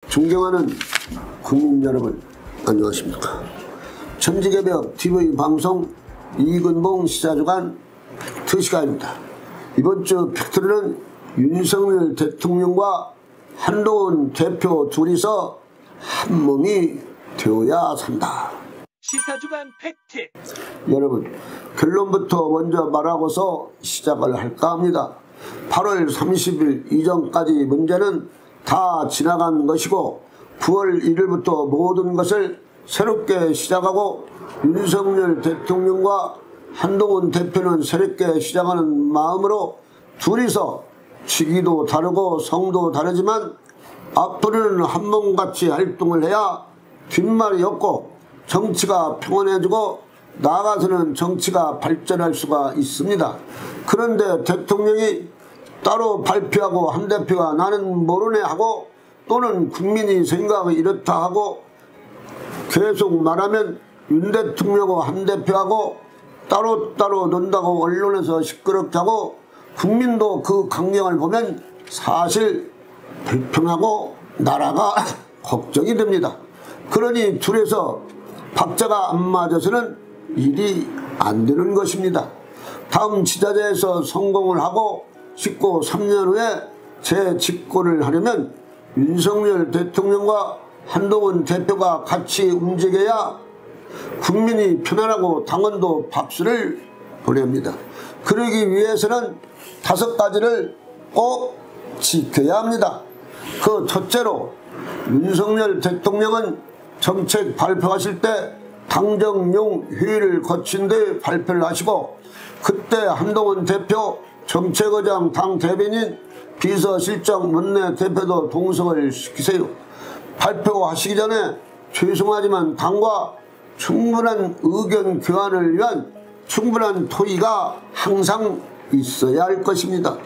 존경하는 국민 여러분, 안녕하십니까. 천지개벽 TV 방송 이근봉 시사주간 팩트시간입니다. 이번 주 팩트는 윤석열 대통령과 한동훈 대표 둘이서 한 몸이 되어야 산다. 시사주간 팩트. 여러분, 결론부터 먼저 말하고서 시작을 할까 합니다. 8월 30일 이전까지 문제는 다 지나간 것이고 9월 1일부터 모든 것을 새롭게 시작하고 윤석열 대통령과 한동훈 대표는 새롭게 시작하는 마음으로 둘이서 취기도 다르고 성도 다르지만 앞으로는 한 몸같이 활동을 해야 뒷말이 없고 정치가 평온해지고 나아가서는 정치가 발전할 수가 있습니다. 그런데 대통령이 따로 발표하고 한 대표가 나는 모르네 하고 또는 국민이 생각이 이렇다 하고 계속 말하면 윤 대통령하고 한 대표하고 따로따로 논다고 언론에서 시끄럽게 하고 국민도 그 광경을 보면 사실 불평하고 나라가 걱정이 됩니다. 그러니 둘이서 박자가 안 맞아서는 일이 안 되는 것입니다. 다음 지자체에서 성공을 하고 집권 3년 후에 재집권을 하려면 윤석열 대통령과 한동훈 대표가 같이 움직여야 국민이 편안하고 당원도 박수를 보냅니다. 그러기 위해서는 5가지를 꼭 지켜야 합니다. 그 첫째로 윤석열 대통령은 정책 발표하실 때 당정용 회의를 거친 뒤 발표를 하시고 그때 한동훈 대표 정책의장 당 대변인 비서실장 원내대표도 동석을 시키세요. 발표하시기 전에 죄송하지만 당과 충분한 의견 교환을 위한 충분한 토의가 항상 있어야 할 것입니다.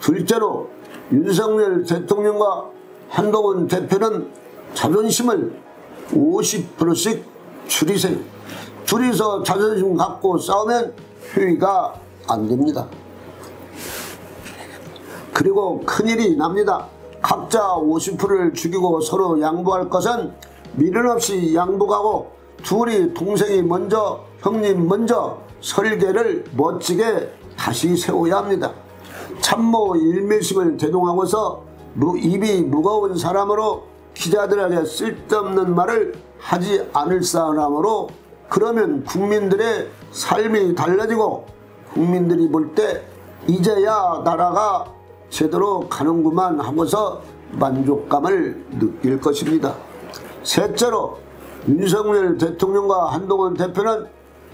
둘째로 윤석열 대통령과 한동훈 대표는 자존심을 50%씩 줄이세요. 둘이서 자존심 갖고 싸우면 회의가 안 됩니다. 그리고 큰일이 납니다. 각자 50%를 죽이고 서로 양보할 것은 미련 없이 양보하고 둘이 동생이 먼저 형님 먼저 설계를 멋지게 다시 세워야 합니다. 참모 일밀심을 대동하고서 입이 무거운 사람으로 기자들에게 쓸데없는 말을 하지 않을 사람으로 그러면 국민들의 삶이 달라지고 국민들이 볼 때 이제야 나라가 제대로 가는구만 하고서 만족감을 느낄 것입니다. 셋째로 윤석열 대통령과 한동훈 대표는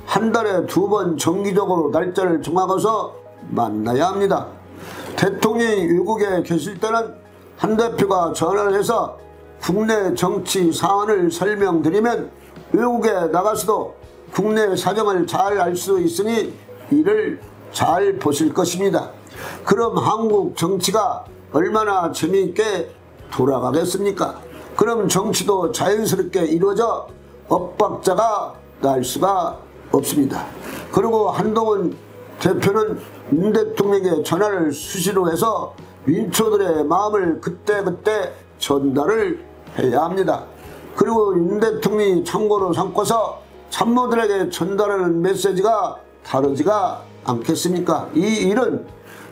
한 달에 2번 정기적으로 날짜를 정하고서 만나야 합니다. 대통령이 외국에 계실 때는 한 대표가 전화를 해서 국내 정치 상황을 설명드리면 외국에 나가서도 국내 사정을 잘 알 수 있으니 이를 잘 보실 것입니다. 그럼 한국 정치가 얼마나 재미있게 돌아가겠습니까? 그럼 정치도 자연스럽게 이루어져 엇박자가 날 수가 없습니다. 그리고 한동훈 대표는 윤 대통령에게 전화를 수시로 해서 민초들의 마음을 그때그때 전달을 해야 합니다. 그리고 윤 대통령이 참고로 삼고서 참모들에게 전달하는 메시지가 다르지가 않겠습니까? 이 일은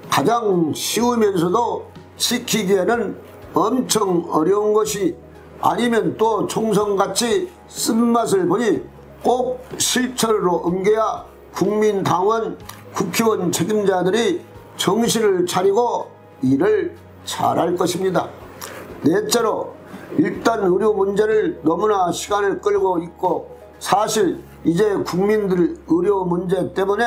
가장 쉬우면서도 지키기에는 엄청 어려운 것이 아니면 또 총선같이 쓴맛을 보니 꼭 실천으로 옮겨야 국민 당원 국회의원 책임자들이 정신을 차리고 일을 잘할 것입니다. 넷째로 일단 의료 문제를 너무나 시간을 끌고 있고 사실 이제 국민들 의료 문제 때문에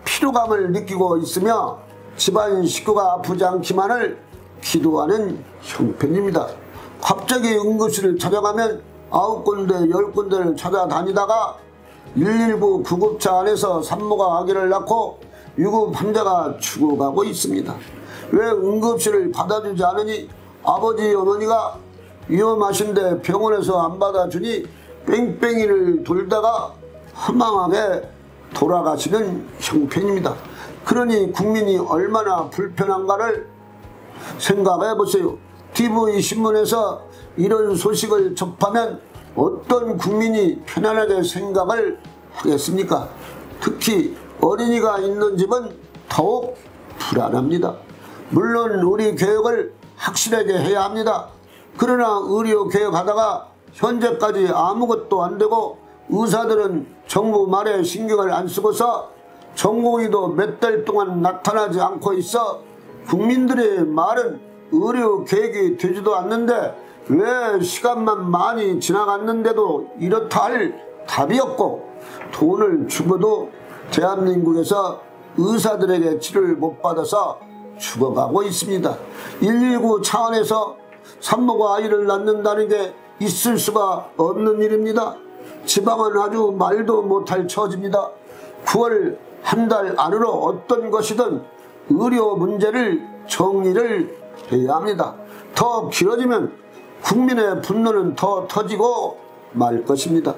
피로감을 느끼고 있으며 집안 식구가 아프지 않기만을 기도하는 형편입니다. 갑자기 응급실을 찾아가면 9군데 10군데를 찾아다니다가 119 구급차 안에서 산모가 아기를 낳고 유급 환자가 죽어가고 있습니다. 왜 응급실을 받아주지 않으니 아버지 어머니가 위험하신데 병원에서 안 받아주니 뺑뺑이를 돌다가 허망하게 돌아가시는 형편입니다. 그러니 국민이 얼마나 불편한가를 생각해 보세요. TV 신문에서 이런 소식을 접하면 어떤 국민이 편안하게 생각을 하겠습니까? 특히 어린이가 있는 집은 더욱 불안합니다. 물론 우리 교육을 확실하게 해야 합니다. 그러나 의료 개혁하다가 현재까지 아무것도 안 되고 의사들은 정부 말에 신경을 안 쓰고서 전공의도 몇 달 동안 나타나지 않고 있어 국민들의 말은 의료 개혁이 되지도 않는데 왜 시간만 많이 지나갔는데도 이렇다 할 답이 없고 돈을 주고도 대한민국에서 의사들에게 치료를 못 받아서 죽어가고 있습니다. 119 차원에서 산모가 아이를 낳는다는 게 있을 수가 없는 일입니다. 지방은 아주 말도 못할 처지입니다. 9월 한 달 안으로 어떤 것이든 의료 문제를 정리를 해야 합니다. 더 길어지면 국민의 분노는 더 터지고 말 것입니다.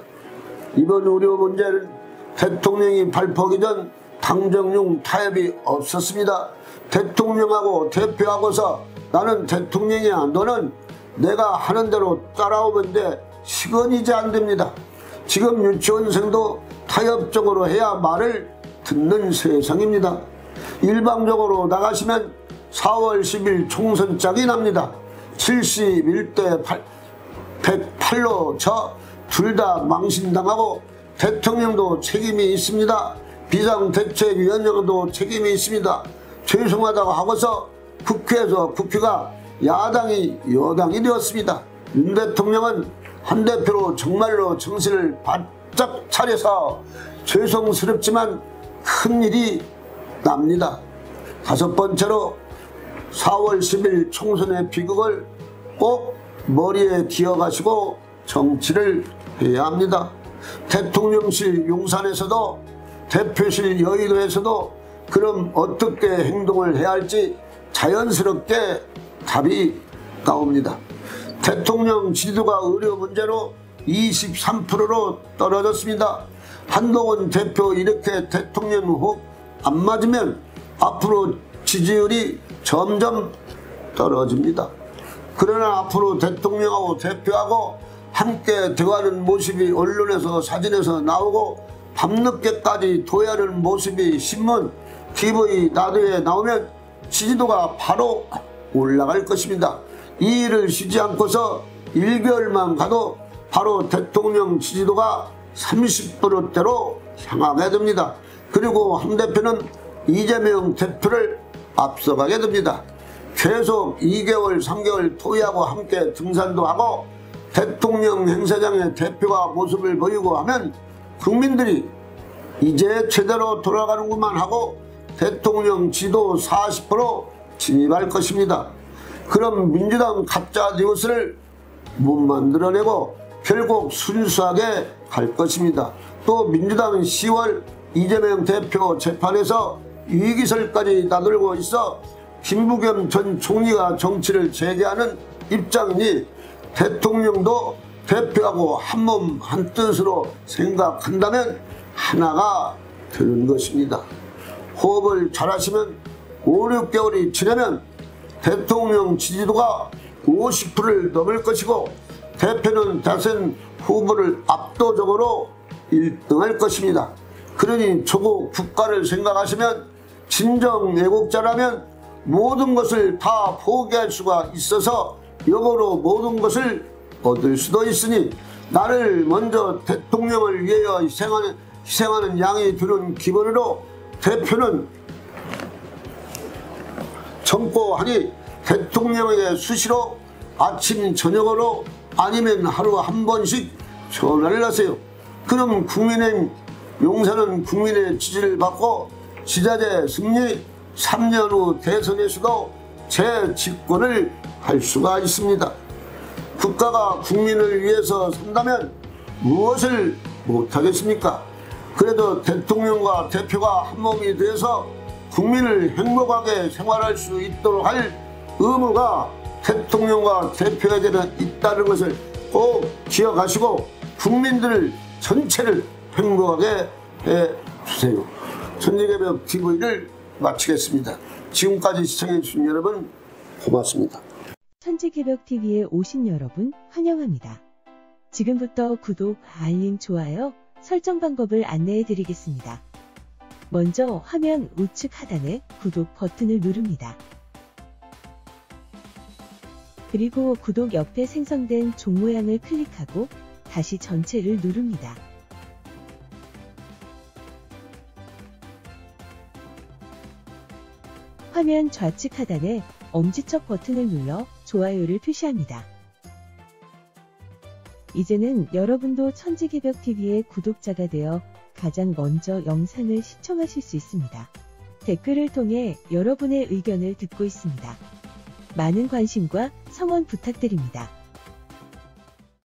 이번 의료 문제는 대통령이 발표하기 전 당정용 타협이 없었습니다. 대통령하고 대표하고서 나는 대통령이야, 너는 내가 하는 대로 따라오면 돼, 시건이지 안 됩니다. 지금 유치원생도 타협적으로 해야 말을 듣는 세상입니다. 일방적으로 나가시면 4월 10일 총선장이 납니다. 71대 108로 저 둘 다 망신당하고 대통령도 책임이 있습니다. 비상대책위원장도 책임이 있습니다. 죄송하다고 하고서 국회에서 국회가 야당이 여당이 되었습니다. 윤 대통령은 한 대표로 정말로 정신을 바짝 차려서 죄송스럽지만 큰일이 납니다. 5번째로 4월 10일 총선의 비극을 꼭 머리에 기어가시고 정치를 해야 합니다. 대통령실 용산에서도 대표실 여의도에서도 그럼 어떻게 행동을 해야 할지 자연스럽게 답이 나옵니다. 대통령 지지도가 의료 문제로 23%로 떨어졌습니다. 한동훈 대표 이렇게 대통령 호흡 안 맞으면 앞으로 지지율이 점점 떨어집니다. 그러나 앞으로 대통령하고 대표하고 함께 대화하는 모습이 언론에서 사진에서 나오고 밤늦게까지 도야하는 모습이 신문, TV, 라디오에 나오면 지지도가 바로 올라갈 것입니다. 이 일을 쉬지 않고서 1개월만 가도 바로 대통령 지지도가 30%대로 향하게 됩니다. 그리고 한 대표는 이재명 대표를 앞서가게 됩니다. 계속 2개월, 3개월 토의하고 함께 등산도 하고 대통령 행사장에 대표가 모습을 보이고 하면 국민들이 이제 제대로 돌아가는구만 하고 대통령 지도 40% 진입할 것입니다. 그럼 민주당 가짜 뉴스를 못 만들어내고 결국 순수하게 갈 것입니다. 또 민주당은 10월 이재명 대표 재판에서 위기설까지 나돌고 있어 김부겸 전 총리가 정치를 재개하는 입장이니 대통령도 대표하고 한몸 한뜻으로 생각한다면 하나가 되는 것입니다. 호흡을 잘하시면 5, 6개월이 지나면 대통령 지지도가 50%를 넘을 것이고 대표는 대선 후보를 압도적으로 1등할 것입니다. 그러니 조국 국가를 생각하시면 진정 애국자라면 모든 것을 다 포기할 수가 있어서 역으로 모든 것을 얻을 수도 있으니 나를 먼저 대통령을 위하여 희생하는 양이 두는 기본으로 대표는 정고하니 대통령에게 수시로 아침 저녁으로 아니면 하루 한 번씩 전화를 하세요. 그럼 국민의힘 용산은 국민의 지지를 받고 지자체 승리, 3년 후 대선에서도 재집권을 할 수가 있습니다. 국가가 국민을 위해서 산다면 무엇을 못하겠습니까? 그래도 대통령과 대표가 한몸이 되어서 국민을 행복하게 생활할 수 있도록 할 의무가 대통령과 대표에게는 있다는 것을 꼭 기억하시고 국민들 전체를 행복하게 해주세요. 천지개벽 TV를 마치겠습니다. 지금까지 시청해주신 여러분 고맙습니다. 천지개벽TV에 오신 여러분 환영합니다. 지금부터 구독, 알림, 좋아요, 설정 방법을 안내해 드리겠습니다. 먼저 화면 우측 하단에 구독 버튼을 누릅니다. 그리고 구독 옆에 생성된 종 모양을 클릭하고 다시 전체를 누릅니다. 화면 좌측 하단에 엄지척 버튼을 눌러 좋아요를 표시합니다. 이제는 여러분도 천지개벽TV의 구독자가 되어 가장 먼저 영상을 시청하실 수 있습니다. 댓글을 통해 여러분의 의견을 듣고 있습니다. 많은 관심과 성원 부탁드립니다.